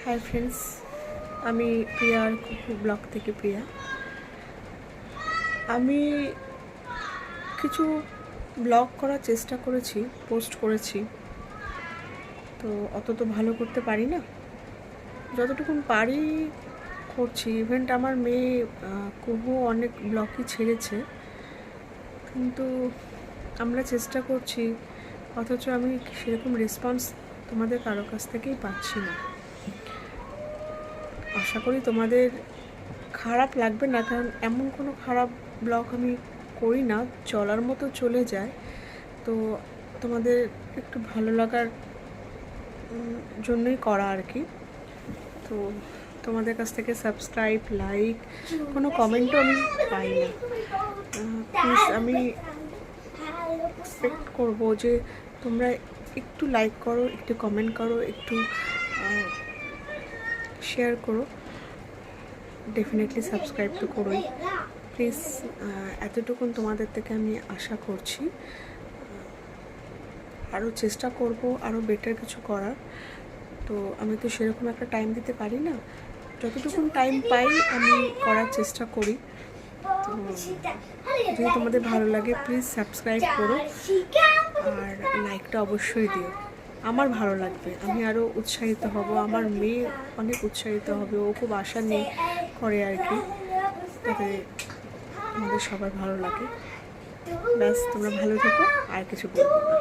Hi friends, আমি প্রিয়ার blog থেকে প্রিয়া। আমি কিছু ব্লগ করার চেষ্টা করেছি, পোস্ট করেছি, তো অত তো ভালো করতে পারি না, যতটুকু পারি করছি। ইভেন্ট আমার মেয়ে কুহু অনেক ব্লগই ছেড়েছে, কিন্তু আমরা চেষ্টা করছি, অথচ আমি সেরকম রেসপন্স তোমাদের কারো কাছ থেকেই পাচ্ছি না। আশা করি তোমাদের খারাপ লাগবে না, কারণ এমন কোনো খারাপ ব্লগ আমি করি না, চলার মতো চলে যায়। তো তোমাদের একটু ভালো লাগার জন্যই করা আর কি। তো তোমাদের কাছ থেকে সাবস্ক্রাইব, লাইক, কোনো কমেন্টও আমি পাই না। প্লিজ আমি এক্সপেক্ট করবো যে তোমরা একটু লাইক করো, একটু কমেন্ট করো, একটু শেয়ার করো, ডেফিনেটলি সাবস্ক্রাইব তো করোই প্লিজ। এতটুকুন তোমাদের থেকে আমি আশা করছি। আরও চেষ্টা করব আরও বেটার কিছু করার। তো আমি তো সেরকম একটা টাইম দিতে পারি না, যতটুকুন টাইম পাই আমি করার চেষ্টা করি। তো যদি তোমাদের ভালো লাগে প্লিজ সাবস্ক্রাইব করো, আর লাইকটা অবশ্যই দিও। আমার ভালো লাগবে, আমি আরও উৎসাহিত হব, আমার মেয়ে অনেক উৎসাহিত হবে, ও খুব আশা নিয়ে করে আর কি, যাতে আমাদের সবার ভালো লাগে। ব্যাস, তোমরা ভালো থেকো, আর কিছু বলবো না।